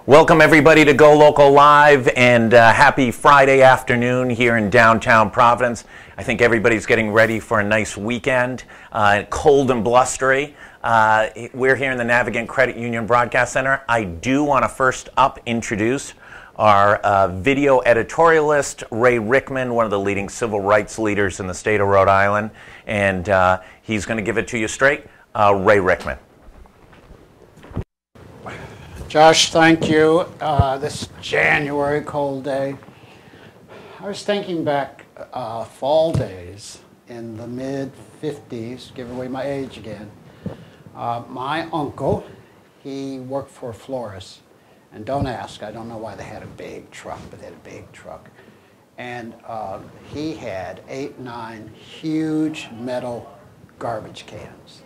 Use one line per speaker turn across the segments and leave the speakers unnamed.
Welcome everybody to GoLocal Live, and happy Friday afternoon here in downtown Providence. I think everybody's getting ready for a nice weekend, cold and blustery. We're here in the Navigant Credit Union Broadcast Center. I do want to first up introduce our video editorialist, Ray Rickman, one of the leading civil rights leaders in the state of Rhode Island, and he's going to give it to you straight. Ray Rickman.
Josh, thank you. This January cold day. I was thinking back fall days in the mid-50s, give away my age again. My uncle, he worked for a florist. And don't ask, I don't know why they had a big truck, but they had a big truck. And he had 8, 9 huge metal garbage cans.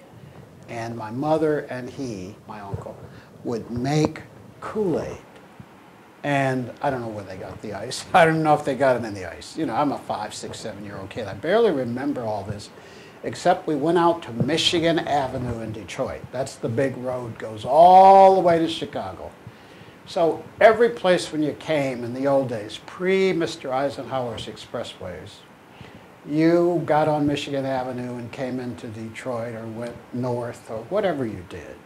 And my mother and he, my uncle, would make Kool-Aid. And I don't know where they got the ice. I don't know if they got it in the ice. You know, I'm a 5, 6, 7-year-old kid. I barely remember all this, except we went out to Michigan Avenue in Detroit. That's the big road, goes all the way to Chicago. So every place when you came in the old days, pre-Mr. Eisenhower's expressways, you got on Michigan Avenue and came into Detroit or went north or whatever you did.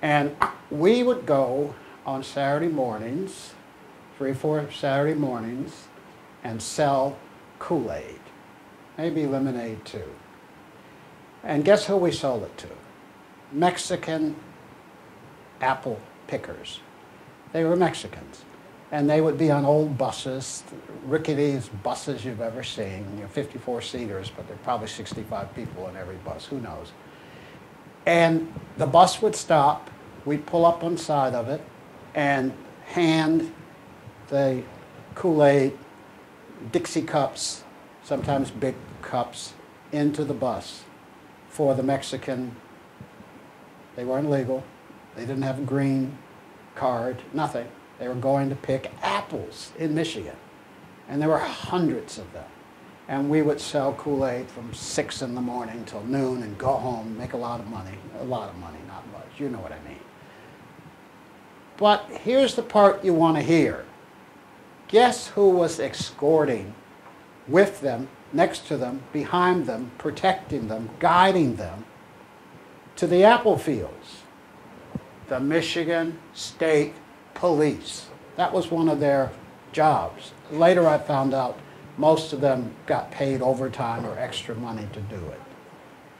And we would go on Saturday mornings, 3 or 4 Saturday mornings, and sell Kool-Aid, maybe lemonade too. And guess who we sold it to? Mexican apple pickers. They were Mexicans. And they would be on old buses, ricketiest buses you've ever seen, 54-seaters, but there are probably 65 people in every bus, who knows. And the bus would stop, we'd pull up on the side of it, and hand the Kool-Aid Dixie cups, sometimes big cups, into the bus for the Mexican. They weren't legal, they didn't have a green card, nothing. They were going to pick apples in Michigan, and there were hundreds of them. And we would sell Kool-Aid from 6 in the morning till noon and go home, make a lot of money, not much, you know what I mean. But here's the part you want to hear. Guess who was escorting with them, next to them, behind them, protecting them, guiding them to the apple fields? The Michigan State Police. That was one of their jobs. Later I found out most of them got paid overtime or extra money to do it.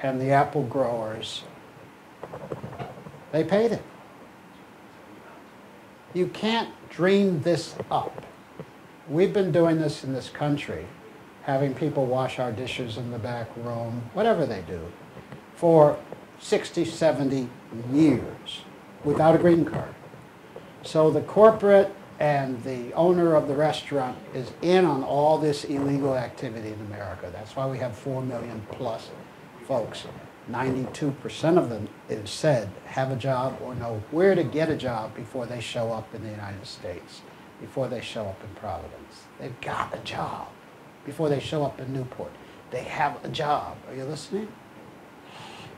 And the apple growers, they paid it. You can't dream this up. We've been doing this in this country, having people wash our dishes in the back room, whatever they do, for 60, 70 years without a green card. So the corporate and the owner of the restaurant is in on all this illegal activity in America. That's why we have 4 million plus folks. 92% of them, it is said, have a job or know where to get a job before they show up in the United States, before they show up in Providence. They've got a job before they show up in Newport. They have a job. Are you listening?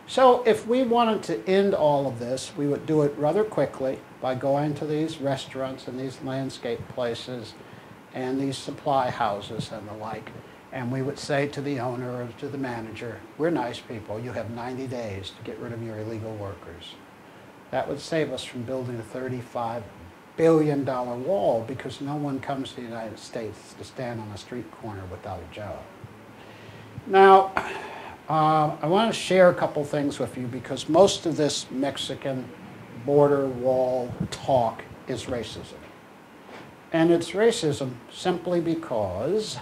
So if we wanted to end all of this, we would do it rather quickly by going to these restaurants and these landscape places and these supply houses and the like, and we would say to the owner or to the manager, we're nice people, you have 90 days to get rid of your illegal workers. That would save us from building a $35 billion wall because no one comes to the United States to stand on a street corner without a job. Now, I want to share a couple things with you because most of this Mexican border wall talk is racism. And it's racism simply because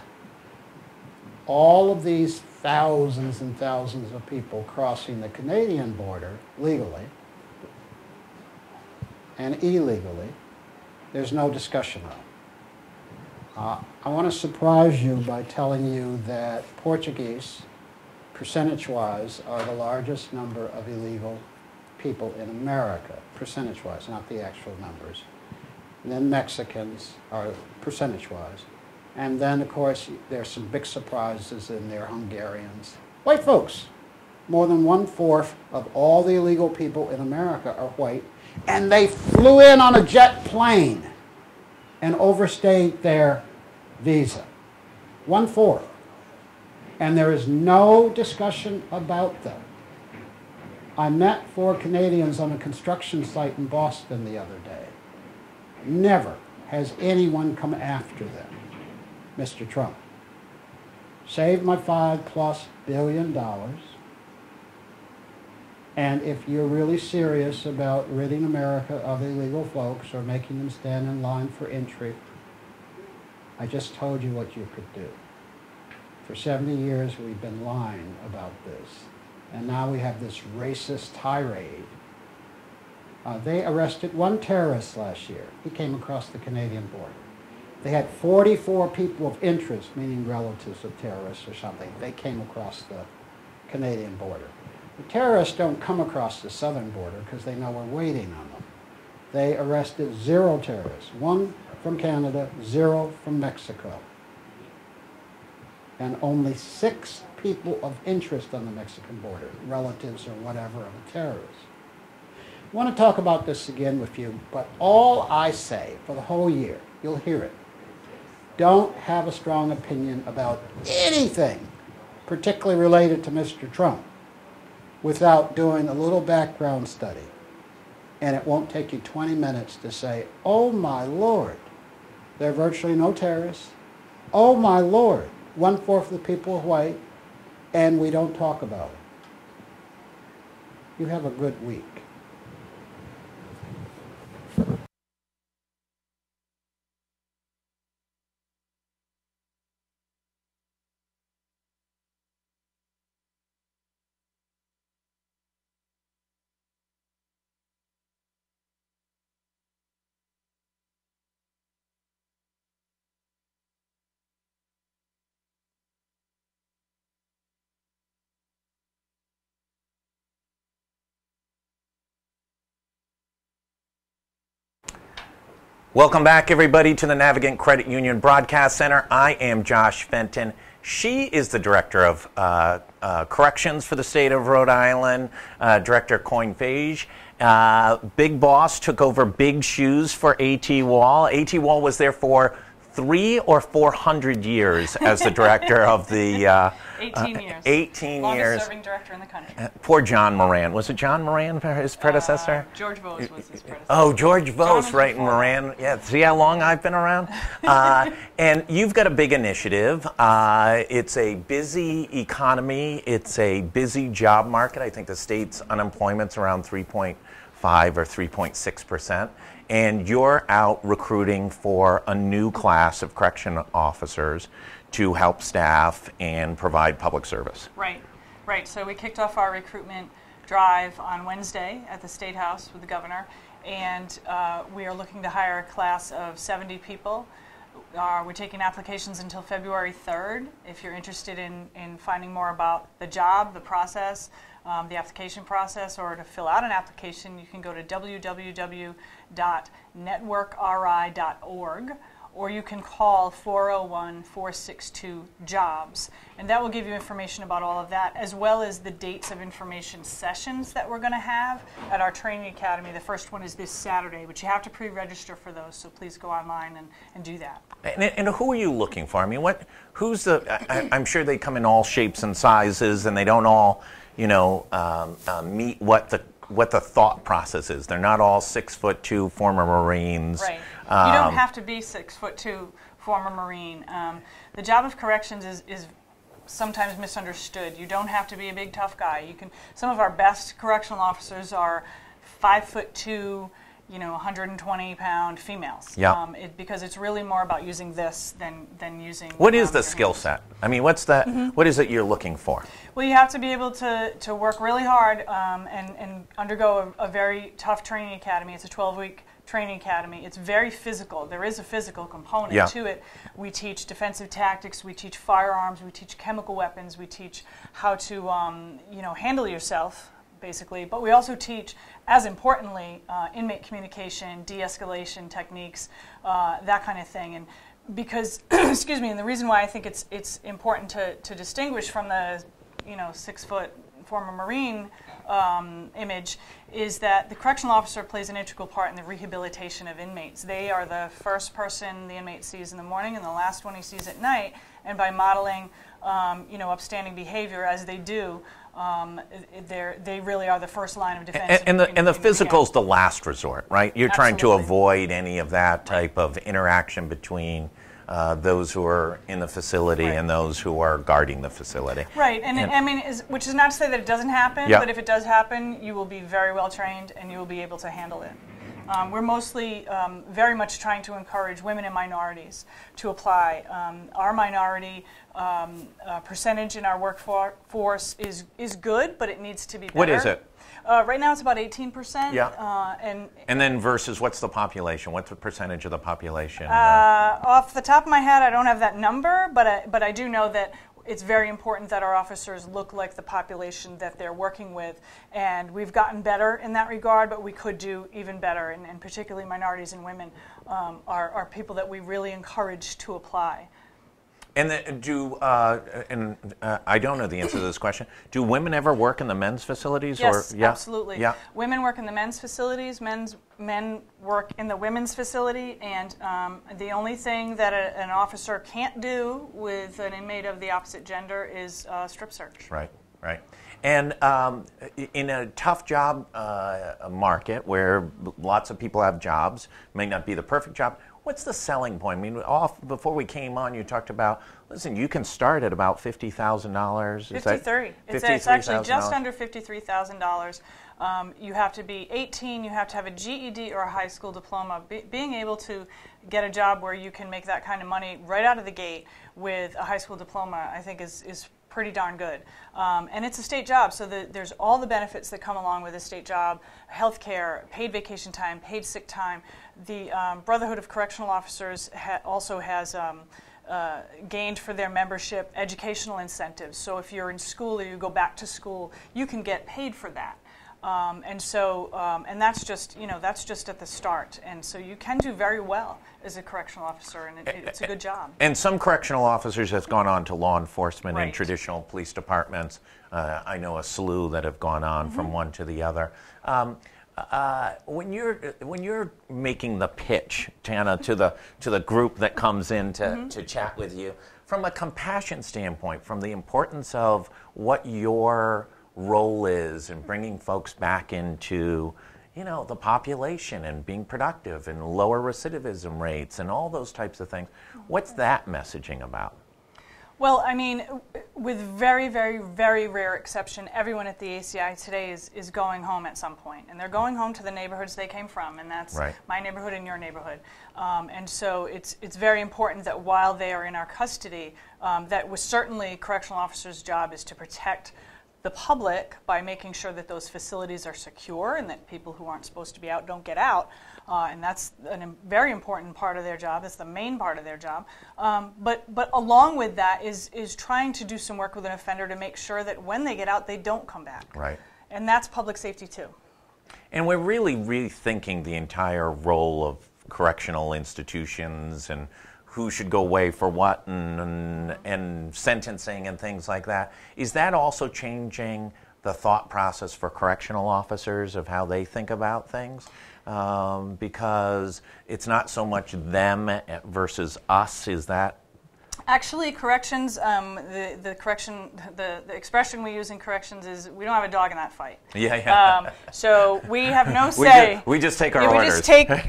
all of these thousands and thousands of people crossing the Canadian border legally and illegally, there's no discussion of. I want to surprise you by telling you that Portuguese, percentage-wise, are the largest number of illegal people in America, percentage-wise, not the actual numbers. And then Mexicans are percentage-wise. And then, of course, there's some big surprises in there, Hungarians. White folks, more than 1/4 of all the illegal people in America are white, and they flew in on a jet plane and overstayed their visa. 1/4. And there is no discussion about them. I met 4 Canadians on a construction site in Boston the other day. Never has anyone come after them, Mr. Trump. Saved my $5+ billion. And if you're really serious about ridding America of illegal folks or making them stand in line for entry, I just told you what you could do. For 70 years, we've been lying about this. And now we have this racist tirade. They arrested 1 terrorist last year. He came across the Canadian border. They had 44 people of interest, meaning relatives of terrorists or something. They came across the Canadian border. The terrorists don't come across the southern border because they know we're waiting on them. They arrested 0 terrorists, 1 from Canada, 0 from Mexico. And only 6 people of interest on the Mexican border, relatives or whatever of a terrorist. I want to talk about this again with you, but all I say for the whole year, you'll hear it, don't have a strong opinion about anything, particularly related to Mr. Trump, without doing a little background study. And it won't take you 20 minutes to say, oh my Lord, there are virtually no terrorists. Oh my Lord, 1/4 of the people are white, and we don't talk about it. You have a good week.
Welcome back, everybody, to the Navigant Credit Union Broadcast Center. I am Josh Fenton. She is the Director of Corrections for the state of Rhode Island, Director Coinfage. Big Boss took over big shoes for A.T. Wall. A.T. Wall was there for 300 or 400 years as the director of the
18 years.
18
Longest
years.
serving director in the country.
Poor John Moran. Was it John Moran, his predecessor?
George Vose was his predecessor.
Oh, George Vose,
John
right, and
before.
Moran. Yeah, see how long I've been around? And you've got a big initiative. It's a busy economy. It's a busy job market. I think the state's unemployment's around 3.5 or 3.6%. And you're out recruiting for a new class of correction officers to help staff and provide public service.
Right, right. So we kicked off our recruitment drive on Wednesday at the State House with the governor, and we are looking to hire a class of 70 people. We're taking applications until February 3rd. If you're interested in finding more about the job, the process, the application process, or to fill out an application, you can go to www.networkri.org, or you can call 401-462-JOBS. And that will give you information about all of that, as well as the dates of information sessions that we're going to have at our training academy. The first one is this Saturday, but you have to pre-register for those, so please go online and do that.
And who are you looking for? I mean, who's the, I'm sure they come in all shapes and sizes, and they don't all, meet what the thought process is. They're not all 6'2" former Marines.
Right. You don't have to be 6'2" former Marine. The job of corrections is sometimes misunderstood. You don't have to be a big tough guy. Some of our best correctional officers are 5'2", 120-pound females.
Yeah.
Because it's really more about using this than using.
What is the
your
skill
hands.
set? I mean, what's that? What is it you're looking for?
Well, you have to be able to work really hard and undergo a very tough training academy. It's a 12-week training academy. It's very physical. There is a physical component to it. We teach defensive tactics. We teach firearms. We teach chemical weapons. We teach how to handle yourself, basically. But we also teach, as importantly, inmate communication, de-escalation techniques, that kind of thing. And because, excuse me, and the reason why I think it's important to distinguish from the 6', former Marine image, is that the correctional officer plays an integral part in the rehabilitation of inmates. They are the first person the inmate sees in the morning and the last one he sees at night, and by modeling upstanding behavior as they do, they really are the first line of defense.
And the physical's the last resort, right? You're trying to avoid any of that type of interaction between those who are in the facility and those who are guarding the facility.
Right, and I mean, which is not to say that it doesn't happen, but if it does happen, you will be very well trained and you will be able to handle it. We're mostly very much trying to encourage women and minorities to apply. Our minority percentage in our workforce is good, but it needs to be better.
What is it?
Right now it's about 18%.
Yeah. And then versus what's the population? What's the percentage of the population?
Off the top of my head, I don't have that number, but I do know that it's very important that our officers look like the population that they're working with, and we've gotten better in that regard, but we could do even better, and particularly minorities and women are people that we really encourage to apply.
And I don't know the answer to this question. Do women ever work in the men's facilities?
Yes,
or, yeah?
Absolutely.
Yeah.
Women work in the men's facilities. Men work in the women's facility. And the only thing that an officer can't do with an inmate of the opposite gender is strip search.
Right. Right. And in a tough job market where lots of people have jobs, may not be the perfect job, what's the selling point? I mean, before we came on, you talked about, listen, you can start at about $50,000.
$53,000. It's actually just under $53,000. You have to be 18. You have to have a GED or a high school diploma. Being able to get a job where you can make that kind of money right out of the gate with a high school diploma, I think is pretty darn good. And it's a state job, so there's all the benefits that come along with a state job: health care, paid vacation time, paid sick time. The Brotherhood of Correctional Officers also has gained for their membership educational incentives. So if you're in school or you go back to school, you can get paid for that. And that's just at the start. And so you can do very well as a correctional officer, and it's a good job.
And some correctional officers have gone on to law enforcement and traditional police departments. I know a slew that have gone on from one to the other. When you're making the pitch, Tana, to the group that comes in to chat with you, from a compassion standpoint, from the importance of what your role is in bringing folks back into, the population and being productive and lower recidivism rates and all those types of things, what's that messaging about?
Well, I mean, with very, very, very rare exception, everyone at the ACI today is going home at some point, and they're going home to the neighborhoods they came from, and that's my neighborhood and your neighborhood. And so it's very important that while they are in our custody, that was certainly correctional officers' job is to protect the public by making sure that those facilities are secure and that people who aren't supposed to be out don't get out. And that's a very important part of their job. It's the main part of their job. But along with that is trying to do some work with an offender to make sure that when they get out, they don't come back.
Right.
And that's public safety too. And
we're really rethinking the entire role of correctional institutions and who should go away for what and sentencing and things like that. Is that also changing the thought process for correctional officers of how they think about things? Because it's not so much them versus us. Is that?
Actually, corrections, the expression we use in corrections is we don't have a dog in that fight.
Yeah.
So we have no say.
We just take our orders.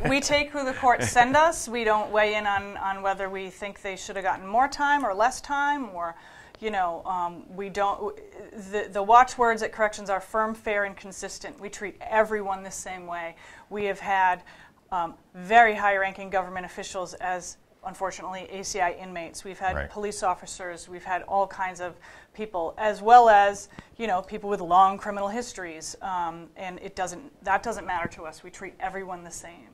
We take who the courts send us. We don't weigh in on whether we think they should have gotten more time or less time, or, we don't. The watchwords at corrections are firm, fair, and consistent. We treat everyone the same way. We have had very high-ranking government officials as, unfortunately, ACI inmates. We've had police officers. We've had all kinds of people, as well as people with long criminal histories. And that doesn't matter to us. We treat everyone the same.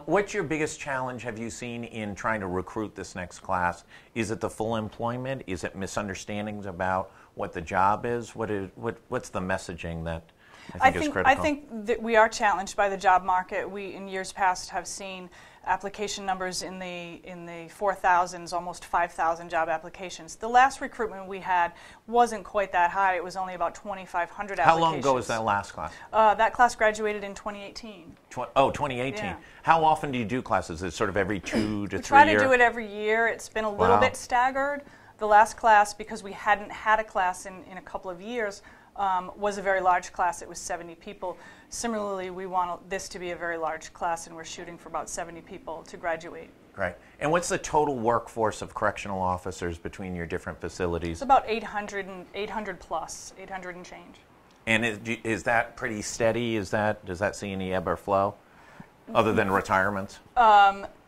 What's your biggest challenge have you seen in trying to recruit this next class? Is it the full employment? Is it misunderstandings about what the job is? What's the messaging that I think is critical?
I think that we are challenged by the job market. We, in years past, have seen application numbers in the 4,000s, almost 5,000 job applications. The last recruitment we had wasn't quite that high. It was only about 2,500 applications.
How long ago was that last class?
That class graduated in 2018.
2018.
Yeah.
How often do you do classes? Is it sort of every 2 to 3 years?
We try to do it every year. It's been a little bit staggered. The last class, because we hadn't had a class in a couple of years, was a very large class. It was 70 people. Similarly, we want this to be a very large class, and we're shooting for about 70 people to graduate.
Great. And what's the total workforce of correctional officers between your different facilities?
It's about 800 plus, 800 and change.
And is that pretty steady? Does that see any ebb or flow, other than retirements?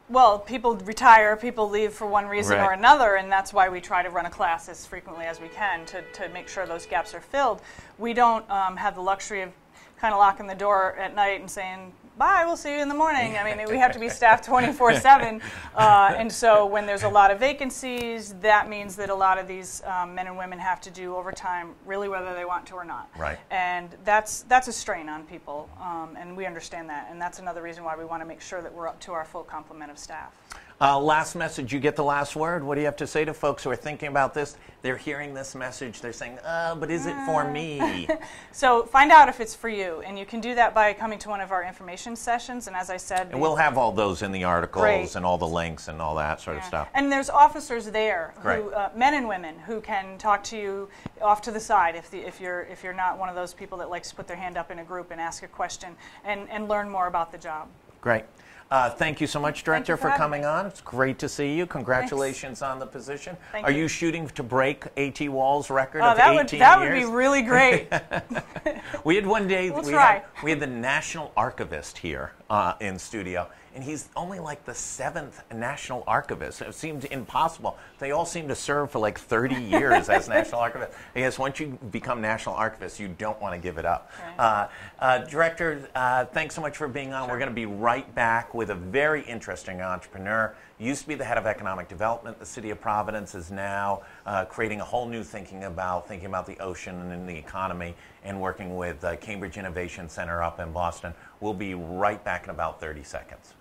Well, people retire, people leave for one reason
Right.
or another, and that's why we try to run a class as frequently as we can to make sure those gaps are filled. We don't have the luxury of kind of locking the door at night and saying, bye, we'll see you in the morning. I mean, we have to be staffed 24/7, and so when there's a lot of vacancies, that means that a lot of these men and women have to do overtime, really whether they want to or not.
Right.
And that's a strain on people, and we understand that, and that's another reason why we want to make sure that we're up to our full complement of staff.
Last message, you get the last word. What do you have to say to folks who are thinking about this? They're hearing this message, they're saying, but is it for me?
So find out if it's for you, and you can do that by coming to one of our information sessions, and as I said...
And we'll have all those in the articles
Great.
And all the links and all that sort of stuff.
And there's officers there, who,
Right.
Men and women, who can talk to you off to the side if you're not one of those people that likes to put their hand up in a group and ask a question and learn more about the job.
Great. Thank you so much, Director, for coming on. It's great to see you. Congratulations on the position.
Thank
Are
you.
you shooting to break A.T. Wall's record of 18
that
years?
would be really great.
We had one day,
We'll
we
try.
had the National Archivist here in studio, and he's only like the 7th National Archivist. It seemed impossible. They all seem to serve for like 30 years as National Archivist. I guess once you become National Archivist, you don't want to give it up.
Right.
Director, thanks so much for being on. Sure. We're going to be right back with a very interesting entrepreneur. Used to be the head of economic development. The city of Providence is now creating a whole new thinking about the ocean and the economy, and working with Cambridge Innovation Center up in Boston. We'll be right back in about 30 seconds.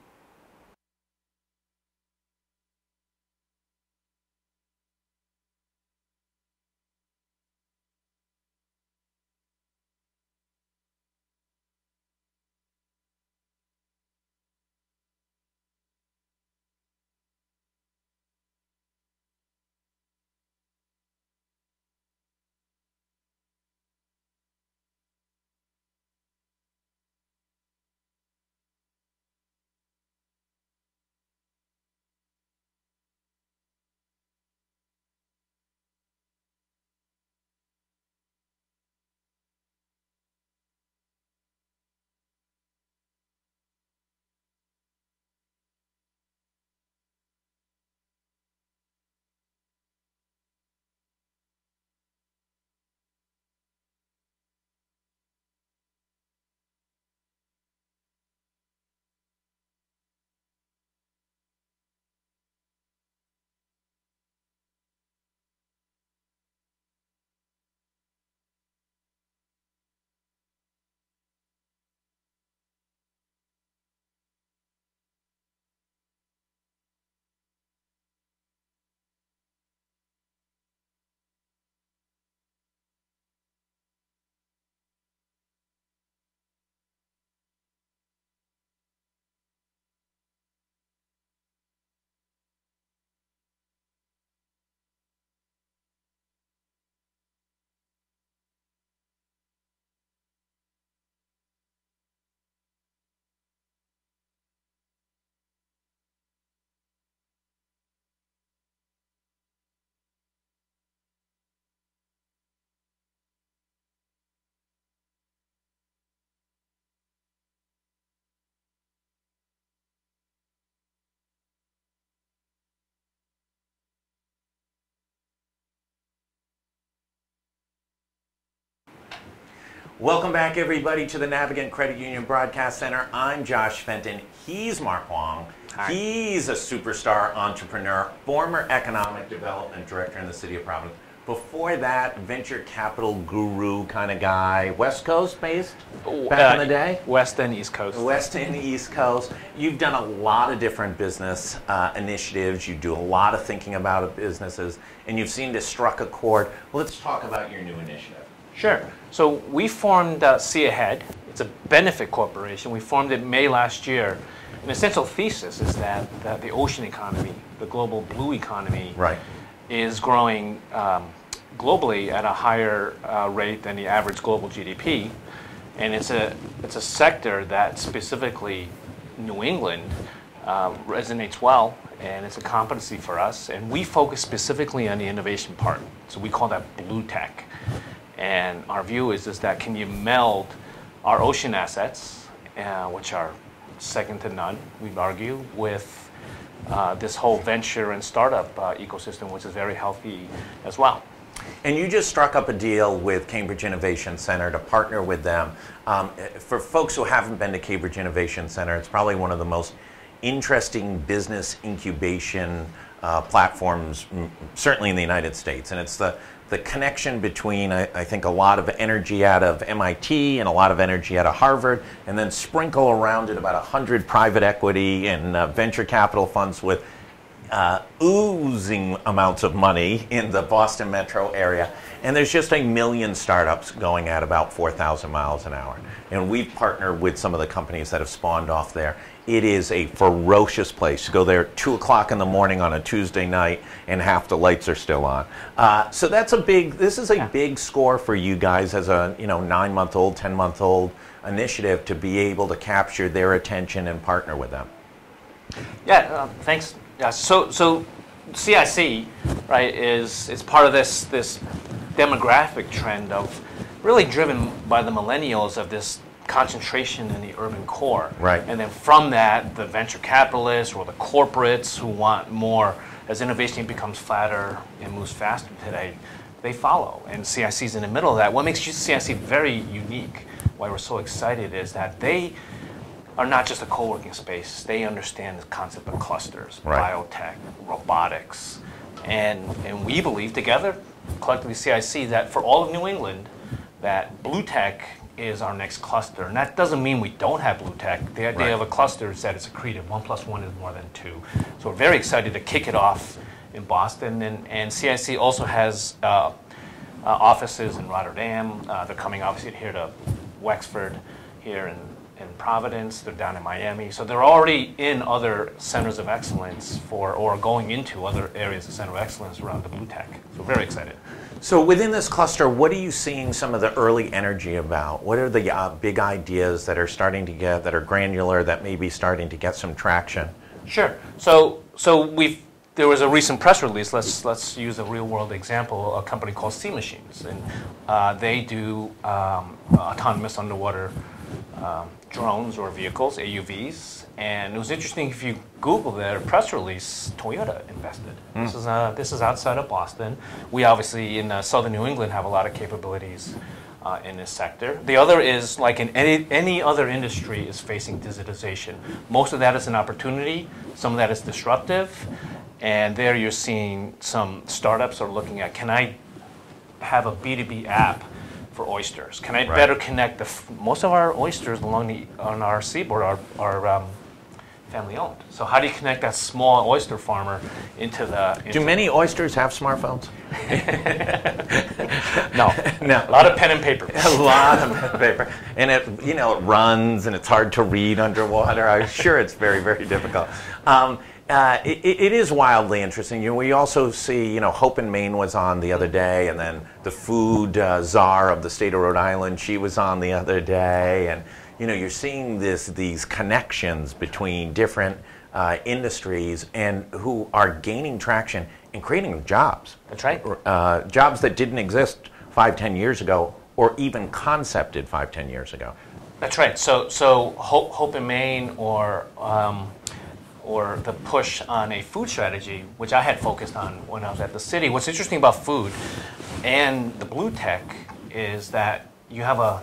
Welcome back, everybody, to the Navigant Credit Union Broadcast Center. I'm Josh Fenton. He's Mark Wong. Hi. He's a superstar entrepreneur, former economic development director in the city of Providence. Before that, venture capital guru kind of guy, West Coast based back in the day?
West and East Coast.
West and East Coast. You've done a lot of different business initiatives. You do a lot of thinking about businesses, and you've seemed to struck a chord. Let's talk about your new initiative.
Sure. So we formed See Ahead. It's a benefit corporation. We formed it May last year. An essential thesis is that the ocean economy, the global blue economy,
Right.
is growing globally at a higher rate than the average global GDP, and it's a sector that specifically New England resonates well, and it's a competency for us. And we focus specifically on the innovation part, so we call that blue tech. And our view is that can you meld our ocean assets, which are second to none, we'd argue, with this whole venture and startup ecosystem, which is very healthy as well.
And you just struck up a deal with Cambridge Innovation Center to partner with them. For folks who haven't been to Cambridge Innovation Center, it's probably one of the most interesting business incubation platforms, certainly in the United States. And it's the connection between, I think, a lot of energy out of MIT and a lot of energy out of Harvard, and then sprinkle around it about 100 private equity and venture capital funds with oozing amounts of money in the Boston metro area. And there's just 1 million startups going at about 4,000 miles an hour. And we've partnered with some of the companies that have spawned off there. It is a ferocious place. You go there at 2 o'clock in the morning on a Tuesday night and half the lights are still on. So that's this is a big score for you guys as a 9-month-old, 10-month-old initiative to be able to capture their attention and partner with them.
Yeah, thanks. Yeah, so CIC, right, is part of this demographic trend of really driven by the millennials of this concentration in the urban core.
Right.
And then from that, the venture capitalists or the corporates who want more, as innovation becomes flatter and moves faster today, they follow. And CIC is in the middle of that. What makes CIC very unique, why we're so excited, is that they are not just a co-working space. They understand the concept of clusters,
right.
biotech, robotics. And we believe together, collectively CIC, that for all of New England, that blue tech is our next cluster. And that doesn't mean we don't have blue tech. The idea
right.
of a cluster is that it's accretive. 1 + 1 is more than 2. So we're very excited to kick it off in Boston. And CIC also has offices in Rotterdam. They're coming obviously here to Wexford, here in Providence. They're down in Miami. So they're already in other centers of excellence or going into other areas of center of excellence around the blue tech. So very excited.
So within this cluster, what are you seeing some of the early energy about? What are the big ideas that are starting to get, that are granular, that may be starting to get some traction?
Sure. So there was a recent press release. Let's use a real world example. A company called Sea Machines, and they do autonomous underwater drones or vehicles, AUVs. And it was interesting, if you Google their press release, Toyota invested. This is outside of Boston. We obviously in southern New England have a lot of capabilities in this sector. The other is, like in any other industry, is facing digitization. Most of that is an opportunity. Some of that is disruptive. And there you're seeing some startups are looking at, can I have a B2B app for oysters? Can I better connect most of our oysters on our seaboard are family owned. So how do you connect that small oyster farmer into the...
Do many oysters have smartphones?
No. A lot of pen and paper.
A lot of pen and paper. And it runs and it's hard to read underwater. I'm sure it's very, very difficult. It is wildly interesting. We also see, Hope in Maine was on the other day, and then the food czar of the state of Rhode Island, she was on the other day, and you're seeing these connections between different industries and who are gaining traction and creating jobs.
That's right.
Jobs that didn't exist 5-10 years ago, or even concepted 5-10 years ago.
That's right. So Hope in Maine or the push on a food strategy, which I had focused on when I was at the city. What's interesting about food and the blue tech is that you have a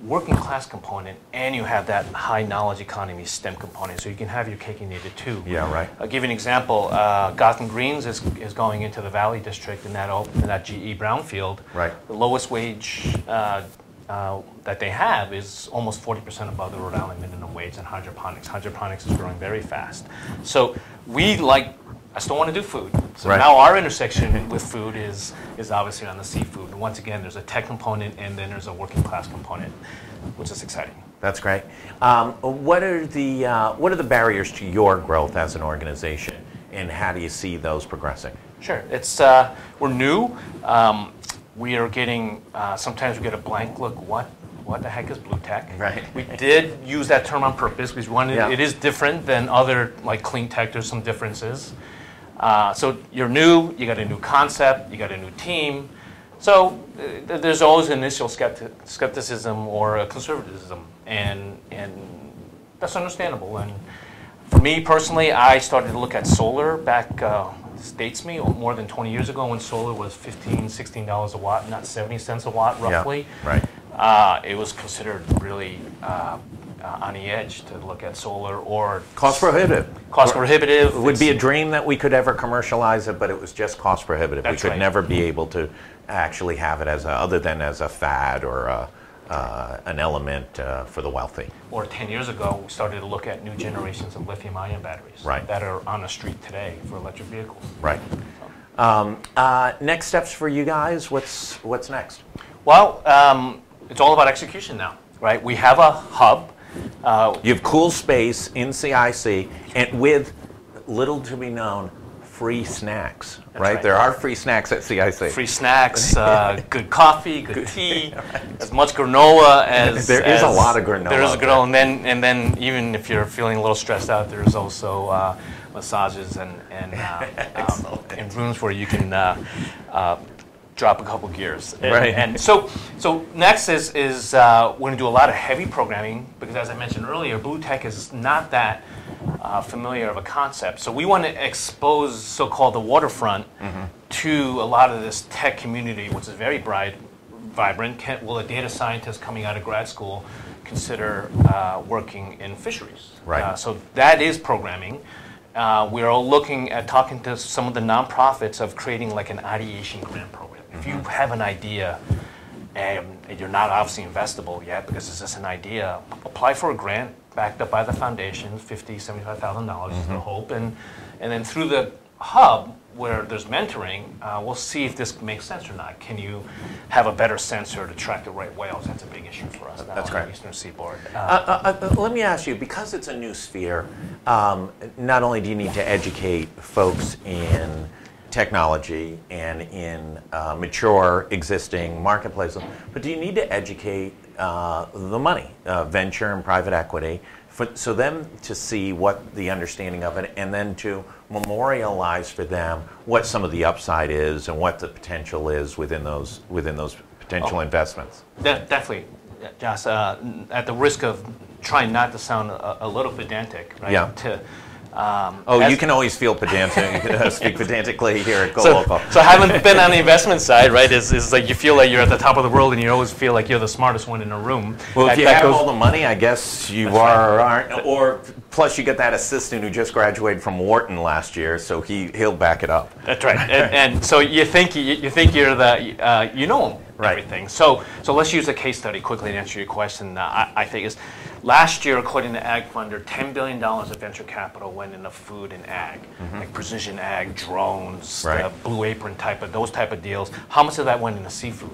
working class component, and you have that high knowledge economy STEM component, so you can have your cake and eat it too.
Yeah, right.
I'll give you an example. Gotham Greens is going into the Valley District in that GE brownfield.
Right.
The lowest wage that they have is almost 40% above the Rhode Island minimum wage in hydroponics. Hydroponics is growing very fast. So I still want to do food. So
right.
now our intersection with food is obviously on the seafood. And once again, there's a tech component and then there's a working class component, which is exciting.
That's great. What are the barriers to your growth as an organization, and how do you see those progressing?
Sure. It's we're new. We are getting sometimes we get a blank look. What the heck is blue tech?
Right.
We did use that term on purpose because it is different than other like clean tech. There's some differences. So you're new. You got a new concept. You got a new team. So there's always initial skepticism or conservatism, and that's understandable. And for me personally, I started to look at solar back. This dates me more than 20 years ago when solar was $15, $16 a watt, not 70 cents a watt roughly.
Yeah, right.
It was considered really on the edge to look at solar or
Cost prohibitive.
Cost prohibitive.
It would be a dream that we could ever commercialize it, but it was just cost prohibitive.
That's
we could
right.
never be able to actually have it other than as a fad or an element for the wealthy.
Or 10 years ago, we started to look at new generations of lithium-ion batteries
Right.
that are on the street today for electric vehicles.
Right. Next steps for you guys. What's next?
Well, it's all about execution now, right? We have a hub.
You have cool space in CIC, and with little to be known free snacks. Right? There are free snacks at CIC.
Free snacks, good coffee, good tea, as much granola as
there is a lot of granola.
There is a granola, and then even if you're feeling a little stressed out, there's also massages and rooms where you can drop a couple gears.
Right.
And so next is we're going to do a lot of heavy programming because, as I mentioned earlier, blue tech is not that familiar of a concept. So we want to expose so-called the waterfront to a lot of this tech community, which is very vibrant. Will a data scientist coming out of grad school consider working in fisheries?
Right.
So that is programming. We are looking at talking to some of the nonprofits of creating like an ideation grant program. If you have an idea and you're not obviously investable yet because it's just an idea, apply for a grant backed up by the foundation, $50,000, $75,000 is the hope. And then through the hub where there's mentoring, we'll see if this makes sense or not. Can you have a better sensor to track the right whales? That's a big issue for us now
That's
on
great.
the Eastern Seaboard.
Let me ask you, because it's a new sphere, not only do you need to educate folks in technology and in mature existing marketplaces, but do you need to educate the money, venture and private equity, so them to see what the understanding of it, and then to memorialize for them what some of the upside is and what the potential is within those potential investments?
Definitely, Josh. At the risk of trying not to sound a little pedantic, right?
Yeah. You can always feel pedantic, speak pedantically here at GoLocal.
So having been on the investment side, right, is like you feel like you're at the top of the world and you always feel like you're the smartest one in a room.
Well, if you have all the money, I guess you aren't. Or plus you get that assistant who just graduated from Wharton last year, so he'll back it up.
That's right. and so you think you're the you know everything. So let's use a case study quickly to answer your question. I think is last year, according to Ag Funder, $10 billion of venture capital went into food and ag, like precision ag, drones, Blue Apron those type of deals. How much of that went into seafood?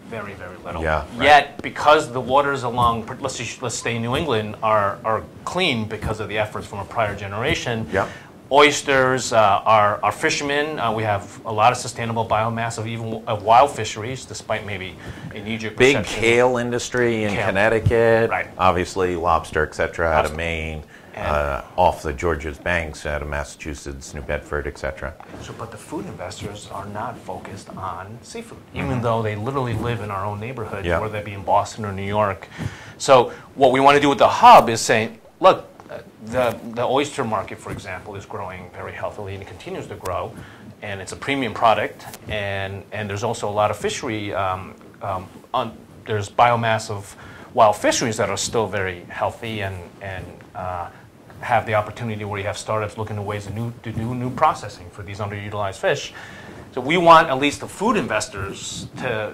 Very, very little.
Yeah,
Yet, because the waters along, let's stay in New England, are clean because of the efforts from a prior generation.
Yeah.
Oysters, our fishermen, we have a lot of sustainable biomass of wild fisheries, despite maybe a knee-jerk
Big
perception.
kale industry in Connecticut,
Right.
Obviously lobster, et cetera, out of Maine, off the Georgia's banks out of Massachusetts, New Bedford, et cetera.
So, but the food investors are not focused on seafood, even though they literally live in our own neighborhood, whether that be in Boston or New York. So what we want to do with the hub is say, look, the oyster market, for example, is growing very healthily and it continues to grow, and it's a premium product, and there's also a lot of fishery. There's biomass of wild fisheries that are still very healthy and have the opportunity where you have startups looking at ways to do new processing for these underutilized fish. So we want at least the food investors to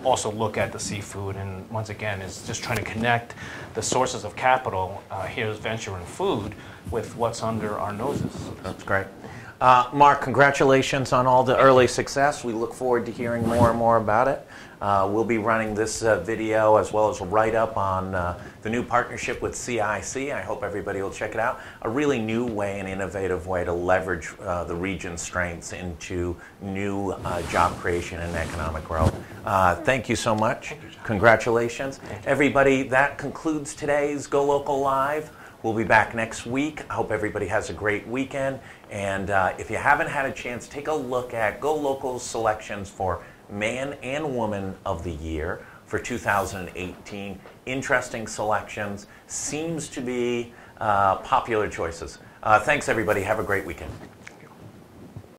also look at the seafood, and once again, is just trying to connect the sources of capital, here's venture in food, with what's under our noses.
That's great. Mark, congratulations on all the early success. We look forward to hearing more and more about it. We'll be running this video as well as a write-up on the new partnership with CIC. I hope everybody will check it out. A really new way and innovative way to leverage the region's strengths into new job creation and economic growth. Thank you so much. Congratulations. Everybody, that concludes today's Go Local Live. We'll be back next week. I hope everybody has a great weekend. And if you haven't had a chance, take a look at Go Local's selections for Man and Woman of the Year for 2018. Interesting selections. Seems to be popular choices. Thanks, everybody. Have a great weekend.